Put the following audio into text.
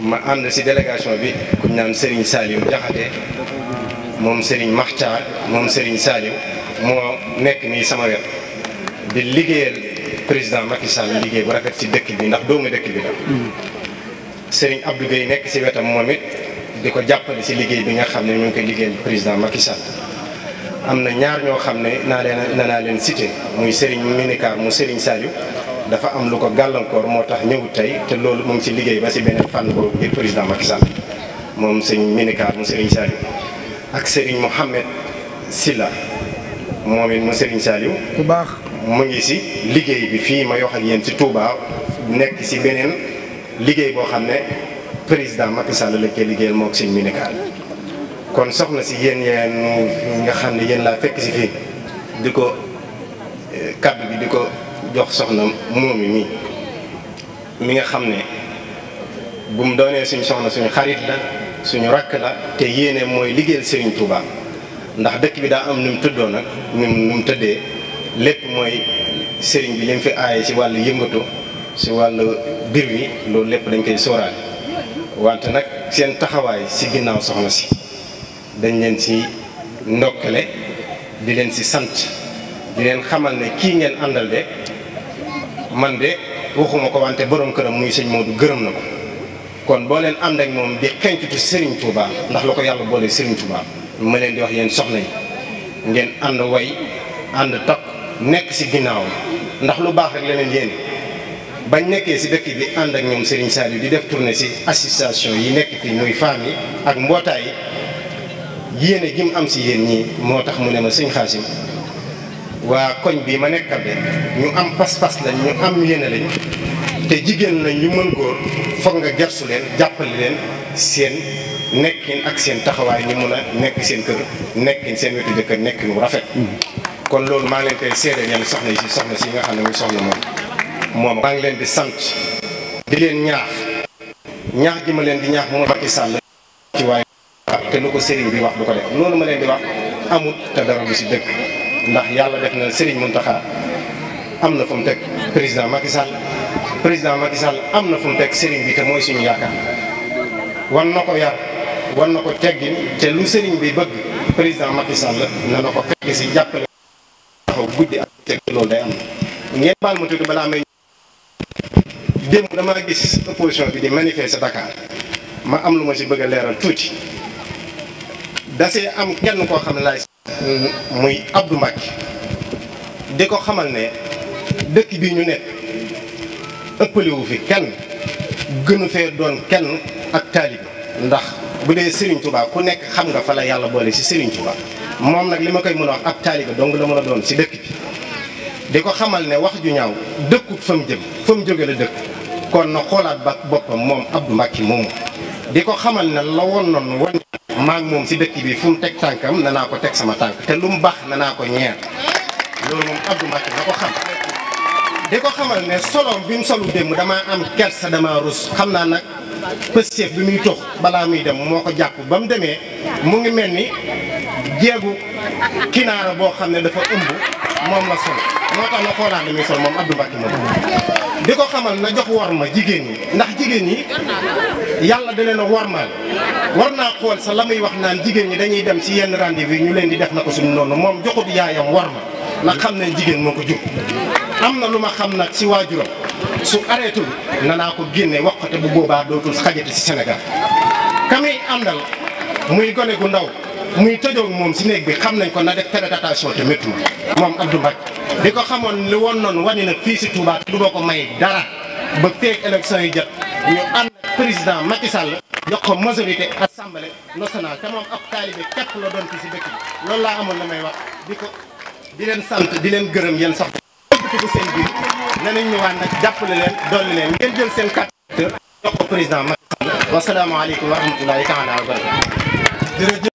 ma ànd si délégation bi ku ñu naan Serigne Saliou Diakhaté moom Serigne Makhtar moom Serigne Saliou moo nekk nii sama wet di liggéeyal président Macky Sall liggéey bu rafet si dëkk bi ndax doomu dëkk bi la. Serigne Abdou Gueye nekk si wetam moom it di ko jàppale si liggéey bi nga xam ne ñu ngi koy liggéeyal président Macky Sall. am na ñaar ñoo xam ne naa leen cité muy Serigne Minicar mu Serigne Saliou dafa am lu ko gàllankoor moo tax ñëwut tey te loolu mu ngi si liggéey ba si beneen fànn boobu biir président Macky Sall moom Serigne Minicar mu Serigne Saliou ak Serigne Mohamed Silla moom it mu Serigne Saliou bu baax mu ngi si liggéey bi fii ma wax ak yéen si Touba nekk si beneen liggéey boo xam ne président Macky Sall lañ koy liggéeyal moom Serigne Minicar kon soxna si yéen nga xam ne yéen laa fekk si fii di ko kaddu bi di ko jox soxna moom mi nga xam ne bu mu doonee suñu soxna suñu xarit la suñu rakk la te yéene mooy liggéeyal Serigne Touba ndax dëkk bi daa am nu mu tëddoo nag nu mu tëddee lépp mooy Serigne bi li mu fi aaye si wàllu yëngatu si wàllu bir wi loolu lépp dañ koy sóoraale wante nag seen taxawaay si ginnaaw soxna si dañ leen si ndokkale di leen si sant di leen xamal ne kii ngeen àndal de man de waxuma ko wante borom këram muy sëñ Modou gërëm na ko kon boo leen ànd ak moom di xencutu Serigne Touba ndax la ko yàlla boole Serigne Touba ma leen di wax yéen soxna yi ngeen ànd way ànd takk nekk si ginnaaw ndax lu baax rek leneen yéene bañ nekkee si dëkk bi ànd ak ñoom Serigne Saliou di def tournée si association yi nekk fii muy femmes yi ak mbootaay yi yéene gi mu am si yéen ñii moo tax mu ne ma sëñ Xaasim waa koñ bii ma nekkal de ñu am pas-pas lañ ñu am yéene lañ te jigéen lañ ñu mën góor foog nga gersu leen jàppale leen seen nekkin ak seen taxawaay ñu mun a nekk seen kër nekkin seen wetu jëkkër nekkin wu rafet. kon loolu maa ngi leen koy seedeel yéen soxna yi si soxna si nga xam ne muy soxna moom maa ngi leen di sant di leen ñaax gi ma leen di ñaax moom Macky Sall ci waaye te lu ko Serigne bi wax du ko def loolu ma leen di wax amut te dara du si dëkk ndax yàlla def na Serigne Mountakha am na fu mu teg président Macky Sall am na fu mu teg Serigne bi te mooy suñu yaakaar wan na ko yar wan na ko teggin te lu Serigne bi bëgg président Macky Sall na ko fekk si jàppale taxaw guddi ak teg loolu day am ngeen baal ma tuuti balaa may démb damaa gis opposition bi di manifester Dakar ma am lu ma si bëgg a leeral tuuti dasee am kenn koo xam ne laay muy Abdou Mbacké di ko xamal ne dëkk bi ñu nekk ëppalewu fi kenn gënu fee doon kenn ak taalibe ndax bu dee Serigne Touba ku nekk xam nga fa la yàlla boole si Serigne Touba moom nag li ma koy mën a wax ak taalibe dong la mën a doon si dëkk bi di ko xamal ne wax ju ñaaw dëkkut fa mu jëm fa mu jóge la dëkk kon na xoolaat ba boppam moom Abdou Mbacké moomu di ko xamal ne la woon noonu wan maag moom si dëkk bi fu mu teg tànkam na naa ko teg sama tànk te lu mu baax na naa ko ñeer loolu moom Abdou Mbacké na ko xam di ko xamal ne solom bi mu solu démb damaa am kersa damaa rus xam naa nag pëstef bi muy tox balaa muy dem moo ko jàpp ba mu demee mu ngi mel ni jeegu kinaara boo xam ne dafa ëmb moom la sol moo tax na xoolaat li muy sol moom Abdou Mbacké moom di ko xamal na jox worma jigéen ñi ndax jigéen ñi yàlla da leen a wormaal war naa xool sa la muy wax naan jigéen ñi dañuy dem si yenn rendez-vous ñu leen di def na ko suñu noonu moom joxut yaayam worma ndax xam ne jigéen moo ko jur am na lu ma xam nag si waajuram su arrêté na naa ko génne wax ko te bu boobaa dootul xajati si Sénégal kami àndal muy gone gu ndaw muy tëjoog moom si néeg bi xam nañ ko na def télédatation te métti moom Abdou Mbacké di ko xamoon li woon noonu wane na fii si Touba du ma ko may dara ba feek élection yi jot ñu ànd président Macky Sall jox ko majorité assemblée nationale te moom ab taalibe képp la doon fii si dëkk bi loolu laa amoon na may wax di leen sant di leen gërëm yéen sax ëppatiku seen biir danañ ñëwaat nag jàppale leen dolli leen ngeen jël seen carte jox ko président Macky Sall wasalaamaaleykum wa rahmatulahi taala wa barakatu